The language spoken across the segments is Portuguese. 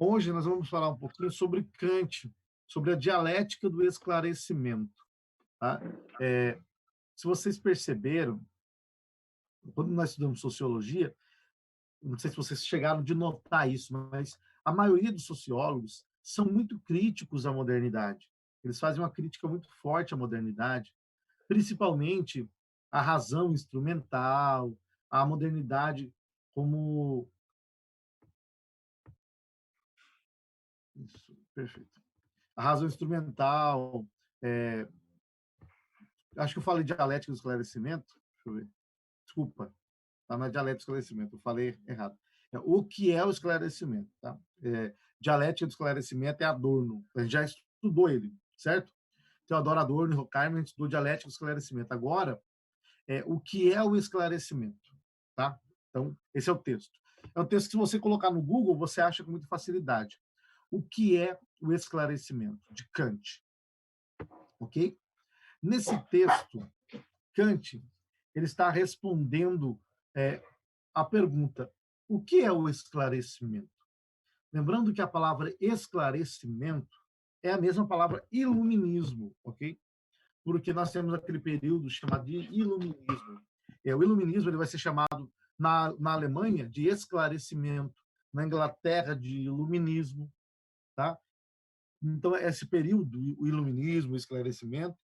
Hoje nós vamos falar um pouquinho sobre Kant, sobre a dialética do esclarecimento, tá? Eh, Se vocês perceberam, quando nós estudamos sociologia, não sei se vocês chegaram de notar isso, mas a maioria dos sociólogos são muito críticos à modernidade. Eles fazem uma crítica muito forte à modernidade, principalmente à razão instrumental, à modernidade como isso, perfeito. A razão instrumental, eh, acho que eu falei dialética do esclarecimento, deixa eu ver. Desculpa, tá na dialética do esclarecimento, eu falei errado. O que é o esclarecimento, tá? Dialética do esclarecimento é Adorno, a gente já estudou ele, certo? Theodor Adorno e Horkheimer, a gente estudou dialética do esclarecimento. Agora, o que é o esclarecimento, tá? Então, esse é o texto. É um texto que, se você colocar no Google, você acha com muita facilidade. O que é o esclarecimento? De Kant, ok? Nesse texto, Kant ele está respondendo a pergunta: o que é o esclarecimento? Lembrando que a palavra esclarecimento é a mesma palavra iluminismo, ok? Porque nós temos aquele período chamado de iluminismo. O iluminismo ele vai ser chamado na Alemanha de esclarecimento, na Inglaterra de iluminismo, tá? Então esse período, o iluminismo, o esclarecimento,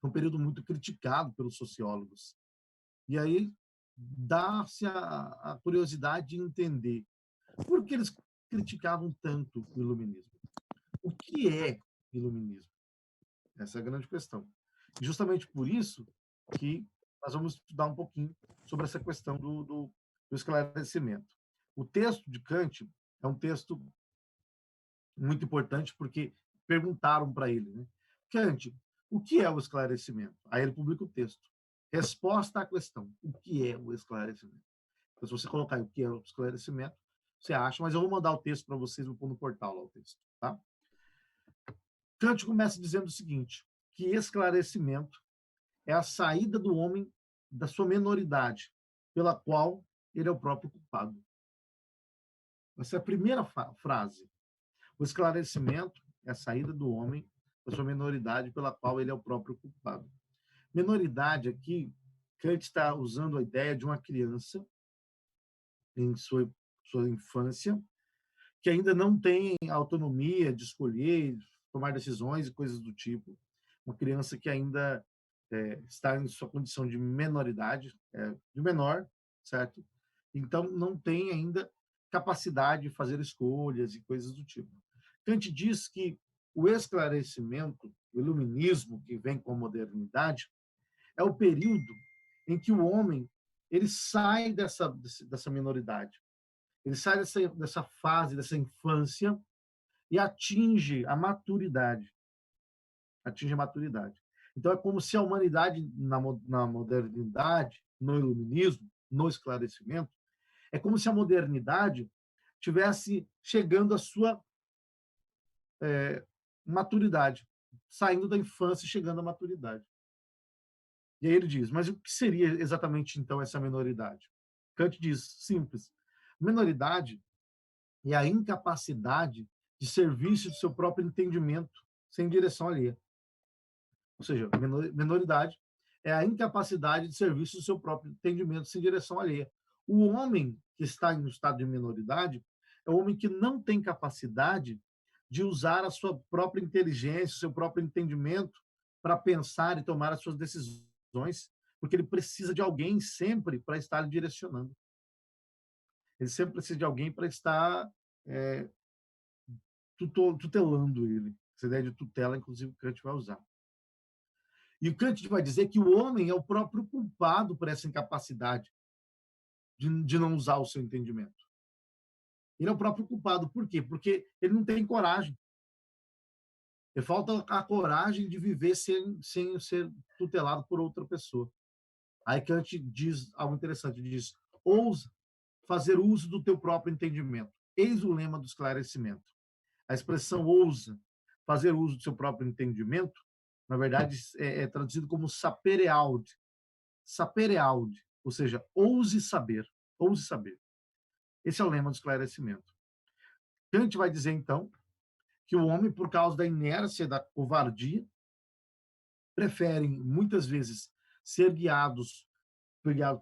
é um período muito criticado pelos sociólogos. E aí dá-se a curiosidade de entender por que eles criticavam tanto o iluminismo. O que é iluminismo? Essa é a grande questão. E justamente por isso que nós vamos estudar um pouquinho sobre essa questão do esclarecimento. O texto de Kant é um texto muito importante porque perguntaram para ele, né? Kant, o que é o esclarecimento? Aí ele publica o texto. Resposta à questão: o que é o esclarecimento? Então, se você colocar aí o que é o esclarecimento, você acha, mas eu vou mandar o texto para vocês, vou pôr no portal lá o texto, tá? Kant começa dizendo o seguinte, que esclarecimento é a saída do homem da sua menoridade, pela qual ele é o próprio culpado. Essa é a primeira frase. O esclarecimento é a saída do homem da sua menoridade, pela qual ele é o próprio culpado. Menoridade aqui, Kant está usando a ideia de uma criança em sua infância, que ainda não tem autonomia de escolher, tomar decisões e coisas do tipo. Uma criança que ainda está em sua condição de menoridade, de menor, certo? Então, não tem ainda capacidade de fazer escolhas e coisas do tipo. Kant diz que o esclarecimento, o iluminismo, que vem com a modernidade, é o período em que o homem ele sai dessa minoridade, ele sai dessa fase, dessa infância e atinge a maturidade. Atinge a maturidade. Então, é como se a humanidade, na modernidade, no iluminismo, no esclarecimento, é como se a modernidade tivesse chegando à sua maturidade, saindo da infância e chegando à maturidade. E aí ele diz, mas o que seria exatamente, então, essa minoridade? Kant diz, simples, minoridade é a incapacidade de serviço do seu próprio entendimento sem direção alheia. Ou seja, minoridade é a incapacidade de serviço do seu próprio entendimento sem direção alheia. O homem que está em um estado de minoridade é o homem que não tem capacidade de usar a sua própria inteligência, o seu próprio entendimento para pensar e tomar as suas decisões, porque ele precisa de alguém sempre para estar lhe direcionando. Ele sempre precisa de alguém para estar é, tutelando ele. Essa ideia de tutela, inclusive, Kant vai usar. E o Kant vai dizer que o homem é o próprio culpado por essa incapacidade de não usar o seu entendimento. Ele é o próprio culpado. Por quê? Porque ele não tem coragem. Ele falta a coragem de viver sem ser tutelado por outra pessoa. Aí Kant diz algo interessante, diz, ousa fazer uso do teu próprio entendimento. Eis o lema do esclarecimento. A expressão ousa fazer uso do seu próprio entendimento, na verdade, é traduzido como sapere aude. Sapere aude, ou seja, ouse saber. Ouse saber. Esse é o lema do esclarecimento. Kant vai dizer, então, que o homem, por causa da inércia, da covardia, preferem, muitas vezes, ser guiados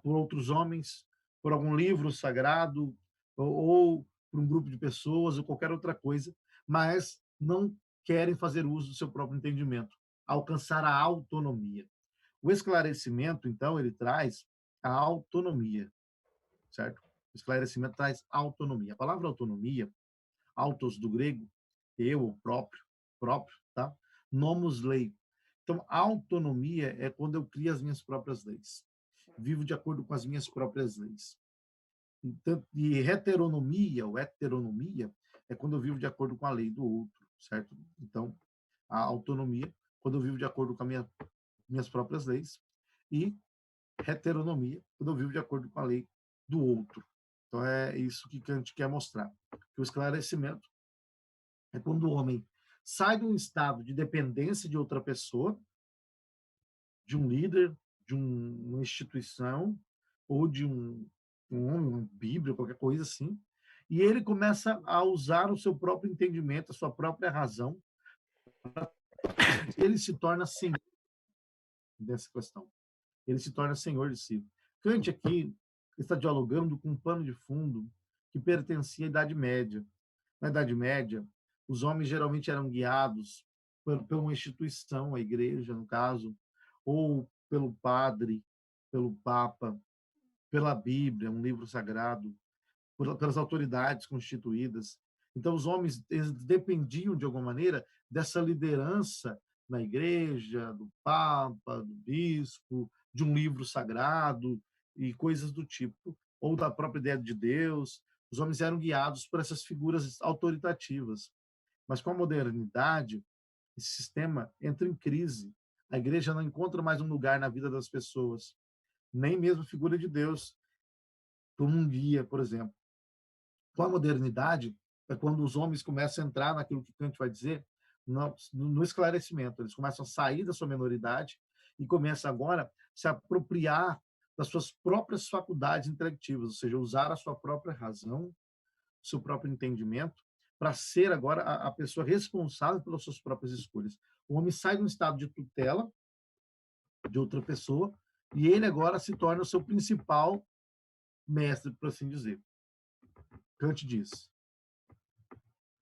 por outros homens, por algum livro sagrado, ou por um grupo de pessoas, ou qualquer outra coisa, mas não querem fazer uso do seu próprio entendimento, alcançar a autonomia. O esclarecimento, então, ele traz a autonomia, certo? O esclarecimento traz autonomia. A palavra autonomia, autos do grego, eu, o próprio, próprio, tá? Nomos lei. Então, autonomia é quando eu crio as minhas próprias leis. Vivo de acordo com as minhas próprias leis. Então, e heteronomia ou heteronomia é quando eu vivo de acordo com a lei do outro, certo? Então, a autonomia, quando eu vivo de acordo com minhas próprias leis, e heteronomia, quando eu vivo de acordo com a lei do outro. Então, é isso que Kant quer mostrar. Que o esclarecimento é quando o homem sai de um estado de dependência de outra pessoa, de um líder, de uma instituição, ou de um homem, uma Bíblia, qualquer coisa assim, e ele começa a usar o seu próprio entendimento, a sua própria razão, ele se torna senhor dessa questão. Ele se torna senhor de si. Kant aqui está dialogando com um pano de fundo que pertencia à Idade Média. Na Idade Média, os homens geralmente eram guiados por uma instituição, a igreja, no caso, ou pelo padre, pelo papa, pela Bíblia, um livro sagrado, pelas autoridades constituídas. Então, os homens eles dependiam, de alguma maneira, dessa liderança na igreja, do papa, do bispo, de um livro sagrado e coisas do tipo, ou da própria ideia de Deus. Os homens eram guiados por essas figuras autoritativas. Mas com a modernidade, esse sistema entra em crise. A igreja não encontra mais um lugar na vida das pessoas, nem mesmo a figura de Deus, como um guia, por exemplo. Com a modernidade, é quando os homens começam a entrar naquilo que Kant vai dizer, no esclarecimento. Eles começam a sair da sua minoridade e começam agora a se apropriar das suas próprias faculdades intelectivas, ou seja, usar a sua própria razão, o seu próprio entendimento, para ser agora a pessoa responsável pelas suas próprias escolhas. O homem sai de um estado de tutela de outra pessoa e ele agora se torna o seu principal mestre, por assim dizer. Kant diz.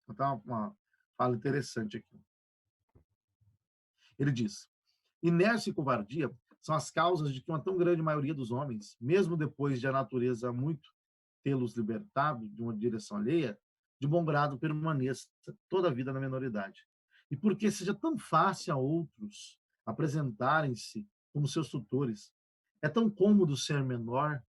Então, uma fala interessante aqui. Ele diz: inércia e covardia são as causas de que uma tão grande maioria dos homens, mesmo depois de a natureza muito tê-los libertado de uma direção alheia, de bom grado permaneça toda a vida na minoridade. E porque seja tão fácil a outros apresentarem-se como seus tutores, é tão cômodo ser menor,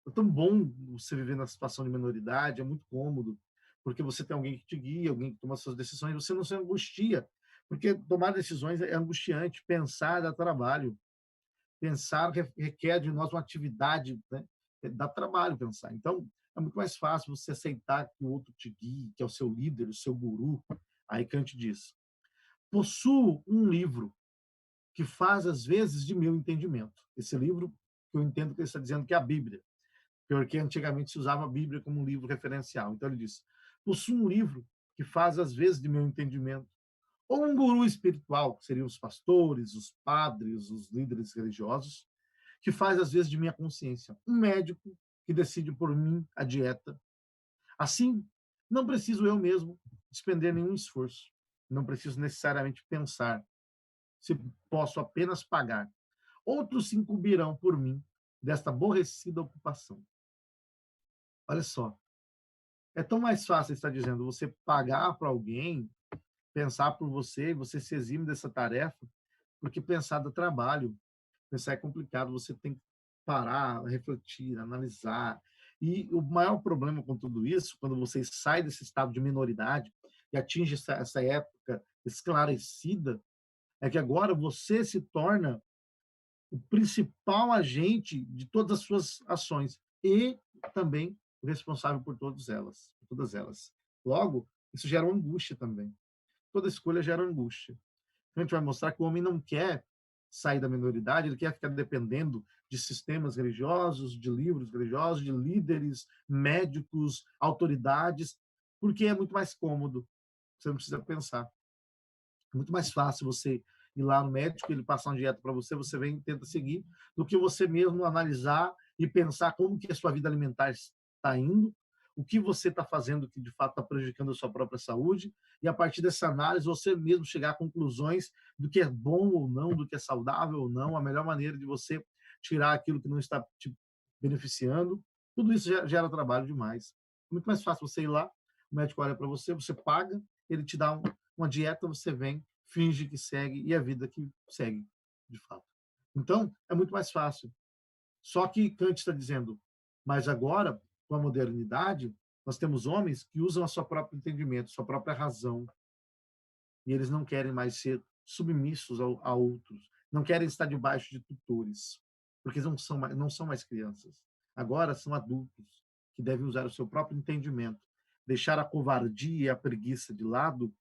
é tão bom você viver na situação de minoridade, é muito cômodo, porque você tem alguém que te guia, alguém que toma suas decisões, você não se angustia, porque tomar decisões é angustiante, pensar dá trabalho, pensar requer de nós uma atividade, né? Dá trabalho pensar. Então, é muito mais fácil você aceitar que o outro te guie, que é o seu líder, o seu guru. Aí Kant diz: possuo um livro que faz às vezes de meu entendimento. Esse livro, que eu entendo que ele está dizendo que é a Bíblia, porque antigamente se usava a Bíblia como um livro referencial. Então ele diz: possuo um livro que faz às vezes de meu entendimento, ou um guru espiritual, que seriam os pastores, os padres, os líderes religiosos, que faz às vezes de minha consciência, um médico que decide por mim a dieta. Assim, não preciso eu mesmo despender nenhum esforço, não preciso necessariamente pensar, se posso apenas pagar. Outros se incumbirão por mim desta aborrecida ocupação. Olha só, é tão mais fácil, está dizendo, você pagar para alguém pensar por você, você se exime dessa tarefa, porque pensar dá trabalho, pensar é complicado, você tem que parar, refletir, analisar. E o maior problema com tudo isso, quando você sai desse estado de minoridade e atinge essa época esclarecida, é que agora você se torna o principal agente de todas as suas ações e também o responsável por todas elas. Logo, isso gera uma angústia também. Toda escolha gera angústia. A gente vai mostrar que o homem não quer sair da minoridade, ele quer ficar dependendo de sistemas religiosos, de livros religiosos, de líderes, médicos, autoridades. porque é muito mais cômodo, você não precisa pensar. É muito mais fácil você ir lá no médico, ele passar uma dieta para você, você vem e tenta seguir, do que você mesmo analisar e pensar como que a sua vida alimentar está indo, o que você está fazendo que de fato está prejudicando a sua própria saúde, e a partir dessa análise você mesmo chegar a conclusões do que é bom ou não, do que é saudável ou não, a melhor maneira de você tirar aquilo que não está te beneficiando. Tudo isso gera trabalho demais. É muito mais fácil você ir lá, o médico olha para você, você paga, ele te dá uma dieta, você vem, finge que segue e a vida que segue, de fato. Então, é muito mais fácil. Só que Kant está dizendo, mas agora, com a modernidade, nós temos homens que usam a sua próprio entendimento, sua própria razão, e eles não querem mais ser submissos a outros, não querem estar debaixo de tutores, porque não são mais crianças. Agora são adultos que devem usar o seu próprio entendimento, deixar a covardia e a preguiça de lado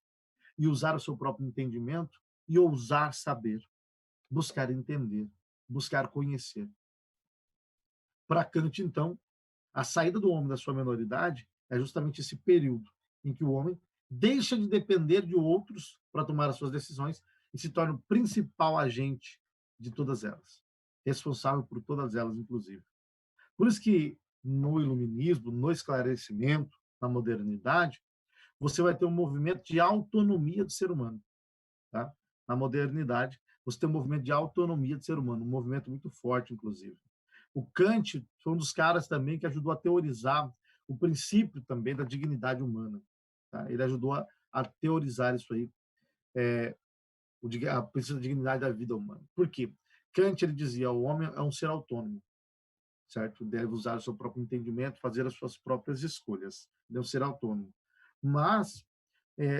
e usar o seu próprio entendimento e ousar saber, buscar entender, buscar conhecer. Para Kant, então, a saída do homem da sua menoridade é justamente esse período em que o homem deixa de depender de outros para tomar as suas decisões e se torna o principal agente de todas elas, responsável por todas elas, inclusive. Por isso que no iluminismo, no esclarecimento, na modernidade, você vai ter um movimento de autonomia do ser humano. Tá? Na modernidade, você tem um movimento de autonomia do ser humano, um movimento muito forte, inclusive. O Kant foi um dos caras também que ajudou a teorizar o princípio também da dignidade humana. Tá? Ele ajudou a teorizar isso aí, a princípio da dignidade da vida humana. Por quê? Kant ele dizia o homem é um ser autônomo, certo? Deve usar o seu próprio entendimento, fazer as suas próprias escolhas. Ele é um ser autônomo. Mas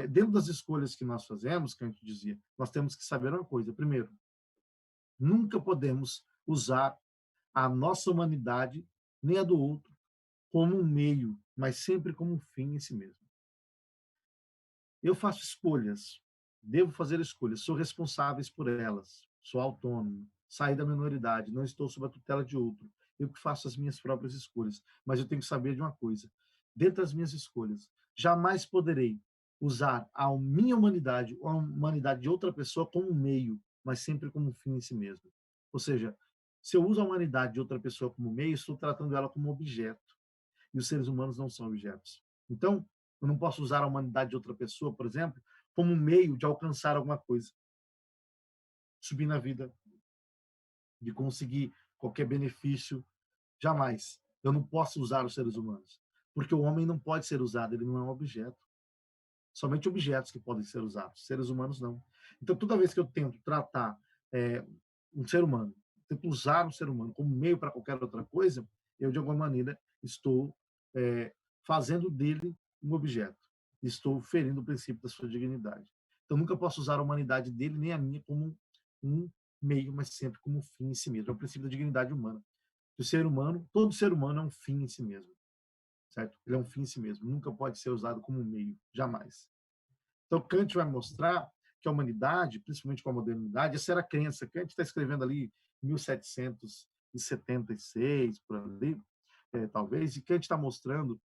dentro das escolhas que nós fazemos, Kant dizia, nós temos que saber uma coisa. Primeiro, nunca podemos usar a nossa humanidade, nem a do outro, como um meio, mas sempre como um fim em si mesmo. Eu faço escolhas, devo fazer escolhas, sou responsável por elas, sou autônomo, saí da minoridade, não estou sob a tutela de outro. Eu que faço as minhas próprias escolhas, mas eu tenho que saber de uma coisa. Dentro das minhas escolhas, jamais poderei usar a minha humanidade ou a humanidade de outra pessoa como um meio, mas sempre como um fim em si mesmo. Ou seja, se eu uso a humanidade de outra pessoa como meio, estou tratando ela como objeto. E os seres humanos não são objetos. Então, eu não posso usar a humanidade de outra pessoa, por exemplo, como um meio de alcançar alguma coisa, subir na vida, de conseguir qualquer benefício. Jamais. Eu não posso usar os seres humanos, porque o homem não pode ser usado, ele não é um objeto. Somente objetos que podem ser usados, seres humanos não. Então, toda vez que eu tento tratar um ser humano, tento usar um ser humano como meio para qualquer outra coisa, eu, de alguma maneira, estou fazendo dele um objeto. Estou ferindo o princípio da sua dignidade. Então, nunca posso usar a humanidade dele nem a minha como um meio, mas sempre como um fim em si mesmo. É o princípio da dignidade humana. O ser humano, todo ser humano é um fim em si mesmo, certo? Ele é um fim em si mesmo. Nunca pode ser usado como um meio, jamais. Então, Kant vai mostrar que a humanidade, principalmente com a modernidade, essa era a crença. Kant está escrevendo ali em 1776, por ali, talvez, e Kant está mostrando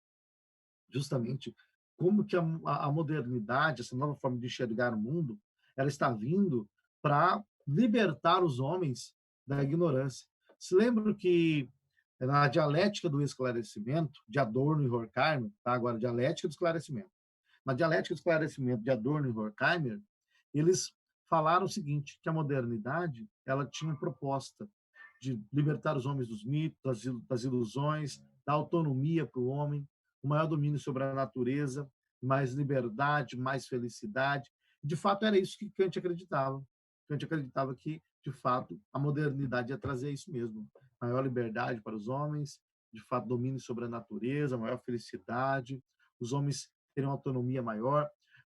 justamente como que a modernidade, essa nova forma de enxergar o mundo, ela está vindo para libertar os homens da ignorância. Se lembra que na dialética do esclarecimento, de Adorno e Horkheimer, tá? Agora, dialética do esclarecimento. Na dialética do esclarecimento de Adorno e Horkheimer, eles falaram o seguinte, que a modernidade ela tinha proposta de libertar os homens dos mitos, das ilusões, da autonomia para o homem, o maior domínio sobre a natureza, mais liberdade, mais felicidade. De fato, era isso que Kant acreditava. Kant acreditava que, de fato, a modernidade ia trazer isso mesmo. Maior liberdade para os homens, de fato, domínio sobre a natureza, maior felicidade, os homens terem uma autonomia maior,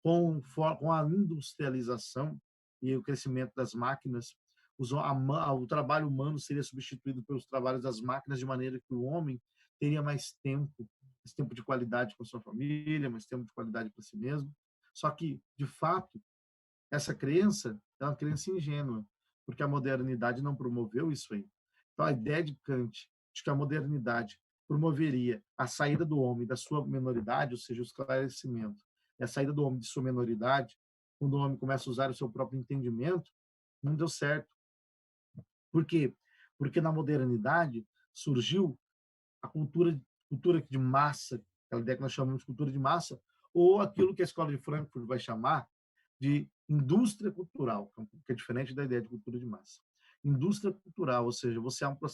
com a industrialização e o crescimento das máquinas, o trabalho humano seria substituído pelos trabalhos das máquinas, de maneira que o homem teria mais tempo de qualidade com a sua família, mais tempo de qualidade para si mesmo. Só que, de fato, essa crença é uma crença ingênua, porque a modernidade não promoveu isso aí. Então, a ideia de Kant de que a modernidade promoveria a saída do homem da sua menoridade, ou seja, o esclarecimento, e a saída do homem de sua menoridade, quando o homem começa a usar o seu próprio entendimento, não deu certo. Por quê? Porque na modernidade surgiu a cultura de massa, aquela ideia que nós chamamos de cultura de massa, ou aquilo que a escola de Frankfurt vai chamar de indústria cultural, que é diferente da ideia de cultura de massa. Indústria cultural, ou seja,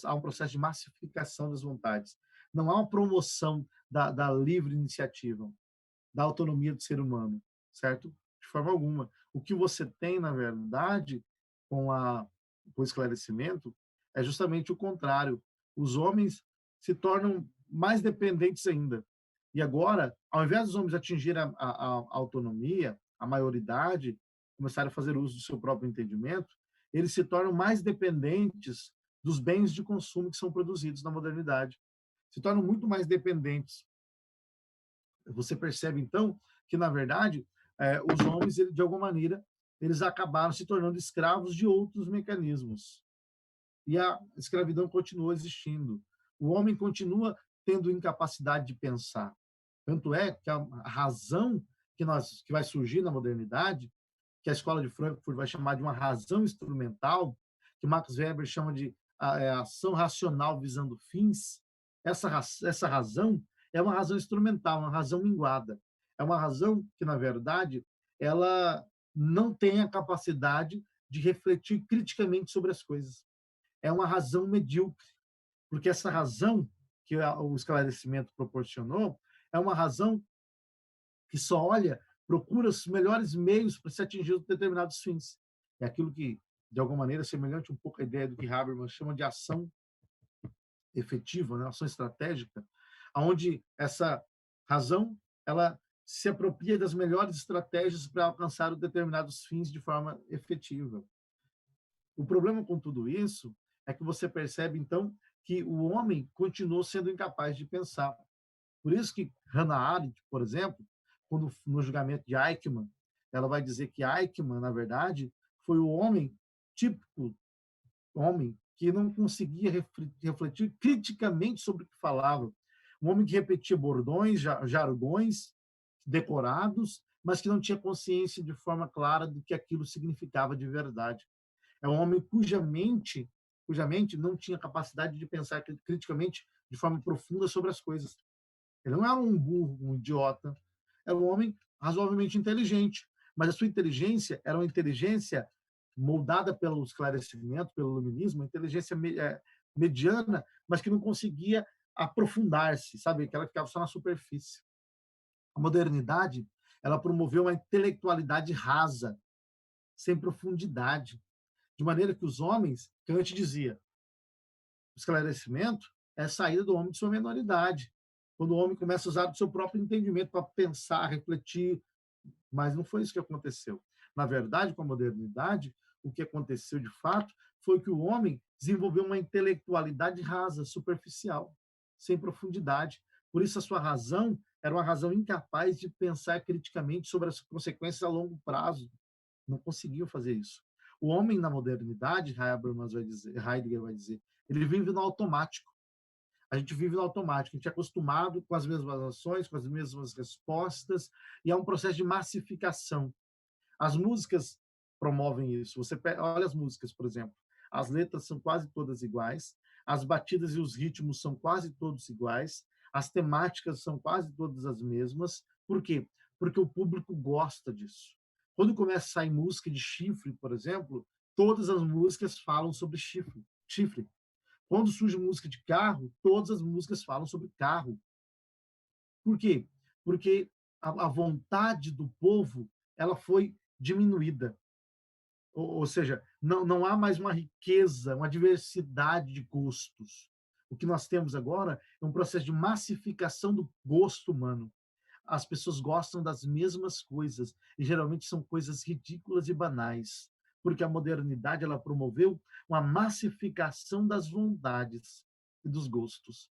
há um processo de massificação das vontades. Não há uma promoção da livre iniciativa, da autonomia do ser humano, certo? De forma alguma. O que você tem, na verdade, com o esclarecimento, é justamente o contrário. Os homens se tornam mais dependentes ainda. E agora, ao invés dos homens atingirem a autonomia, a maioridade, começarem a fazer uso do seu próprio entendimento, eles se tornam mais dependentes dos bens de consumo que são produzidos na modernidade. Se tornam muito mais dependentes. Você percebe, então, que, na verdade, os homens, de alguma maneira, eles acabaram se tornando escravos de outros mecanismos. E a escravidão continuou existindo. O homem continua tendo incapacidade de pensar. Tanto é que a razão que vai surgir na modernidade, que a escola de Frankfurt vai chamar de uma razão instrumental, que Max Weber chama de ação racional visando fins, essa razão é uma razão instrumental, uma razão minguada. É uma razão que, na verdade, ela não tem a capacidade de refletir criticamente sobre as coisas. É uma razão medíocre, porque essa razão que o esclarecimento proporcionou é uma razão que só olha, procura os melhores meios para se atingir determinados fins. É aquilo que, de alguma maneira, é semelhante um pouco à ideia do que Habermas chama de ação efetiva, né? Ação estratégica, onde essa razão ela se apropria das melhores estratégias para alcançar determinados fins de forma efetiva. O problema com tudo isso é que você percebe, então, que o homem continuou sendo incapaz de pensar. Por isso que Hannah Arendt, por exemplo, quando no julgamento de Eichmann, ela vai dizer que Eichmann, na verdade, foi o homem típico, homem que não conseguia refletir criticamente sobre o que falava. Um homem que repetia bordões, jargões decorados, mas que não tinha consciência de forma clara do que aquilo significava de verdade. É um homem cuja mente não tinha capacidade de pensar criticamente de forma profunda sobre as coisas. Ele não era um burro, um idiota. Era um homem razoavelmente inteligente, mas a sua inteligência era uma inteligência moldada pelo esclarecimento, pelo iluminismo, uma inteligência mediana, mas que não conseguia aprofundar-se, sabe? Que ela ficava só na superfície. A modernidade, ela promoveu uma intelectualidade rasa, sem profundidade, de maneira que os homens, que antes dizia, o esclarecimento é a saída do homem de sua menoridade, quando o homem começa a usar o seu próprio entendimento para pensar, refletir, mas não foi isso que aconteceu. Na verdade, com a modernidade, o que aconteceu de fato foi que o homem desenvolveu uma intelectualidade rasa, superficial, sem profundidade. Por isso, a sua razão era uma razão incapaz de pensar criticamente sobre as consequências a longo prazo. Não conseguiu fazer isso. O homem na modernidade, Heidegger vai dizer, ele vive no automático. A gente vive no automático, a gente é acostumado com as mesmas ações, com as mesmas respostas, e é um processo de massificação. As músicas promovem isso. Você olha as músicas, por exemplo, as letras são quase todas iguais, as batidas e os ritmos são quase todos iguais, as temáticas são quase todas as mesmas. Por quê? Porque o público gosta disso. Quando começa a sair música de chifre, por exemplo, todas as músicas falam sobre chifre. Quando surge música de carro, todas as músicas falam sobre carro. Por quê? Porque a vontade do povo ela foi diminuída. Ou seja, não há mais uma riqueza, uma diversidade de gostos. O que nós temos agora é um processo de massificação do gosto humano. As pessoas gostam das mesmas coisas e geralmente são coisas ridículas e banais, porque a modernidade ela promoveu uma massificação das vontades e dos gostos,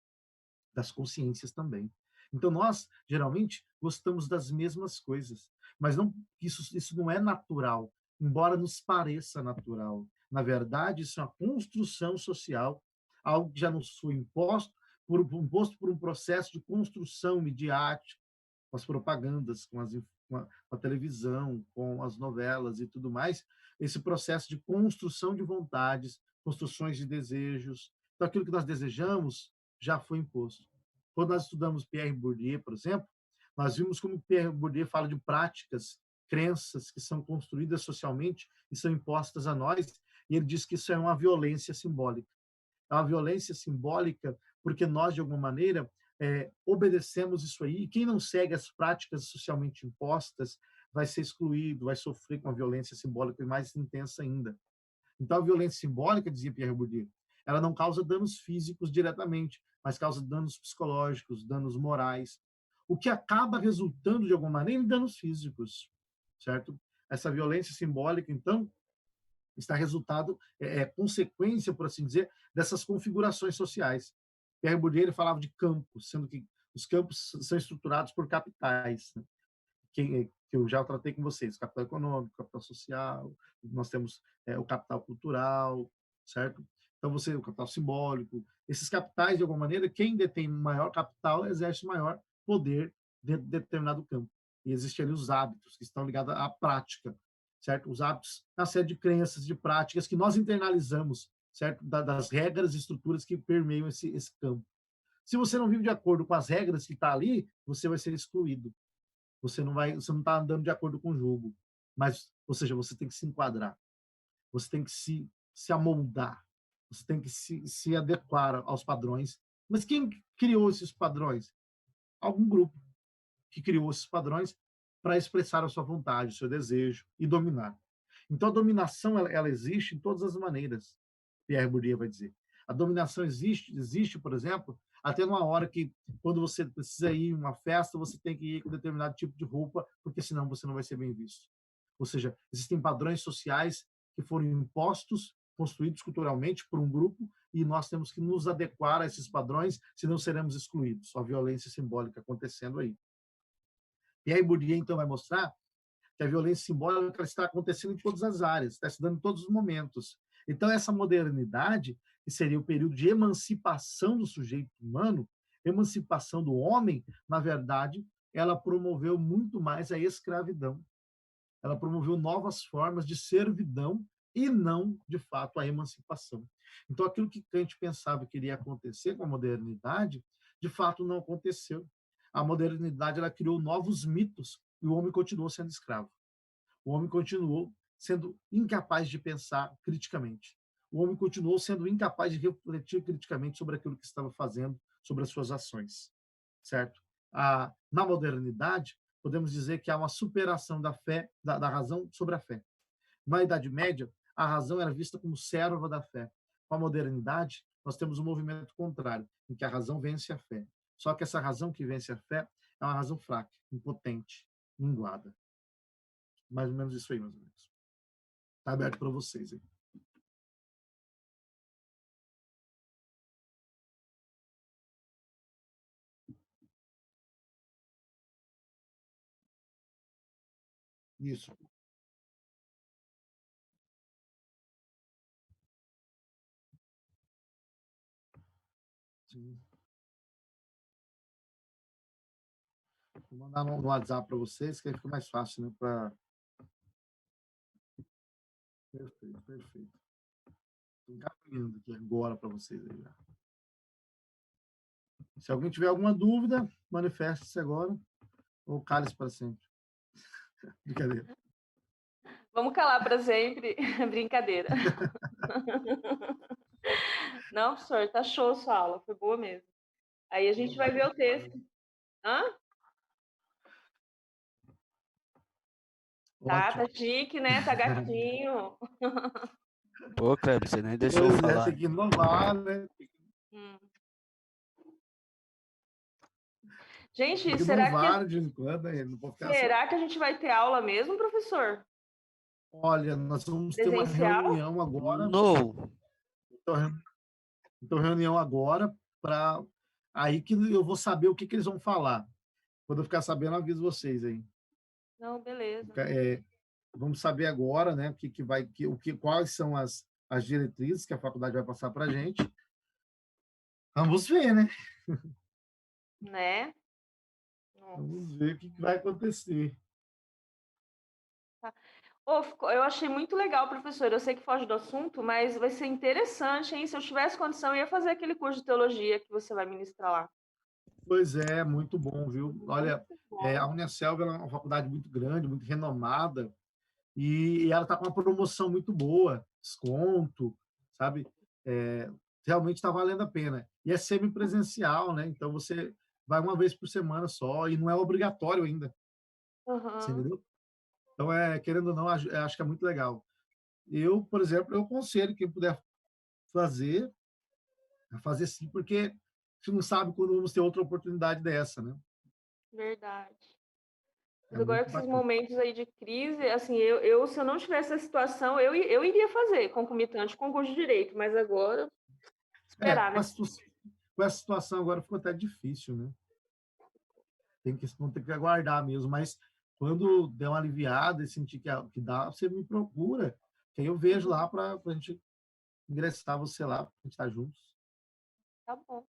das consciências também. Então nós geralmente gostamos das mesmas coisas, mas não isso não é natural, embora nos pareça natural. Na verdade, isso é uma construção social, algo que já nos foi imposto imposto por um processo de construção midiática, com as propagandas, com a televisão, com as novelas e tudo mais, esse processo de construção de vontades, construções de desejos. Então, aquilo que nós desejamos já foi imposto. Quando nós estudamos Pierre Bourdieu, por exemplo, nós vimos como Pierre Bourdieu fala de práticas, crenças que são construídas socialmente e são impostas a nós, e ele diz que isso é uma violência simbólica. É uma violência simbólica porque nós, de alguma maneira, obedecemos isso aí, e quem não segue as práticas socialmente impostas vai ser excluído, vai sofrer com a violência simbólica mais intensa ainda. Então, a violência simbólica, dizia Pierre Bourdieu, ela não causa danos físicos diretamente, mas causa danos psicológicos, danos morais, o que acaba resultando, de alguma maneira, em danos físicos, certo? Essa violência simbólica, então, está resultado, consequência, por assim dizer, dessas configurações sociais. Pierre Bourdieu ele falava de campos, sendo que os campos são estruturados por capitais, né? Que eu já tratei com vocês, capital econômico, capital social, nós temos o capital cultural, certo? Então, você, o capital simbólico, esses capitais, de alguma maneira, quem detém maior capital exerce maior poder dentro de determinado campo. E existem ali os hábitos, que estão ligados à prática, certo? Os hábitos, uma série de crenças, de práticas que nós internalizamos, certo? Das regras e estruturas que permeiam esse campo. Se você não vive de acordo com as regras que está ali, você vai ser excluído. Você não está andando de acordo com o jogo. Mas, ou seja, você tem que se enquadrar. Você tem que se amoldar. Você tem que se adequar aos padrões. Mas quem criou esses padrões? Algum grupo que criou esses padrões para expressar a sua vontade, o seu desejo e dominar. Então, a dominação ela existe em todas as maneiras, Pierre Bourdieu vai dizer. A dominação existe, por exemplo, até numa hora que, quando você precisa ir em uma festa, você tem que ir com determinado tipo de roupa, porque senão você não vai ser bem visto. Ou seja, existem padrões sociais que foram impostos, construídos culturalmente por um grupo, e nós temos que nos adequar a esses padrões, senão seremos excluídos. A violência simbólica acontecendo aí. E aí Bourdieu, então, vai mostrar que a violência simbólica está acontecendo em todas as áreas, está se dando em todos os momentos. Então, essa modernidade, que seria o período de emancipação do sujeito humano, emancipação do homem, na verdade, ela promoveu muito mais a escravidão. Ela promoveu novas formas de servidão e não, de fato, a emancipação. Então, aquilo que Kant pensava que iria acontecer com a modernidade, de fato, não aconteceu. A modernidade ela criou novos mitos e o homem continuou sendo escravo. O homem continuou sendo incapaz de pensar criticamente. O homem continuou sendo incapaz de refletir criticamente sobre aquilo que estava fazendo, sobre as suas ações, certo? Na modernidade, podemos dizer que há uma superação da fé, da razão sobre a fé. Na Idade Média, a razão era vista como serva da fé. Com a modernidade, nós temos um movimento contrário, em que a razão vence a fé. Só que essa razão que vence a fé é uma razão fraca, impotente, minguada. Mais ou menos isso aí, meus amigos. Está aberto para vocês aí. Isso. Sim. Vou mandar no WhatsApp para vocês, que aí fica mais fácil, né? Perfeito, perfeito. Estou encaminhando aqui agora para vocês aí já. Se alguém tiver alguma dúvida, manifeste-se agora ou cale-se para sempre. Brincadeira. Vamos calar para sempre. Brincadeira. Não, professor, tá show a sua aula, foi boa mesmo. Aí a gente vai ver o texto. Hã? Tá chique, né? Tá gatinho. Ô, Kleber, você nem deixou eu falar. Tem que inovar, né? Gente, tem que será inovar de vez em quando, não pode ficar será que a gente vai ter aula mesmo, professor? Olha, nós vamos ter uma Presencial? reunião agora. Não. Então, reunião agora para aí que eu vou saber o que eles vão falar. Quando eu ficar sabendo, eu aviso vocês aí. Não, beleza. Vamos saber agora, né, quais são as diretrizes que a faculdade vai passar para a gente. Vamos ver, né? né? Vamos ver o que vai acontecer. Eu achei muito legal, professor. Eu sei que foge do assunto, mas vai ser interessante, hein? Se eu tivesse condição, eu ia fazer aquele curso de teologia que você vai ministrar lá. Pois é, muito bom, viu? Olha, Muito a bom. Uniaselv ela é uma faculdade muito grande, muito renomada, e ela está com uma promoção muito boa, desconto, sabe? É, realmente está valendo a pena. E é semipresencial, né? Então você vai uma vez por semana só, e não é obrigatório ainda, você Aham. entendeu? Então, querendo ou não, acho que é muito legal. Eu, por exemplo, eu aconselho quem puder fazer, a fazer sim, porque a gente não sabe quando vamos ter outra oportunidade dessa, né? Verdade. É Mas agora muito com esses bacana. momentos aí de crise, assim, se eu não tivesse essa situação, eu iria fazer concomitante com o curso de direito, mas agora, É, esperar, né? com essa situação agora ficou até difícil, né? Vão ter que aguardar mesmo, mas quando der uma aliviada e sentir que dá, você me procura, que aí eu vejo Uhum. lá para a gente ingressar você lá, para a gente estar juntos. Tá bom.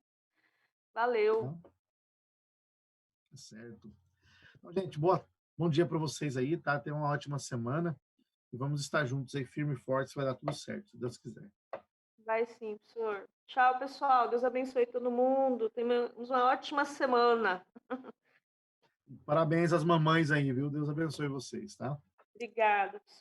Valeu. Tá? Tá certo. Então, gente, bom dia para vocês aí, tá? Tenham uma ótima semana e vamos estar juntos aí, firme e forte, vai dar tudo certo, se Deus quiser. Vai sim, professor. Tchau, pessoal. Deus abençoe todo mundo. Tenhamos uma ótima semana. Parabéns às mamães aí, viu? Deus abençoe vocês, tá? Obrigada.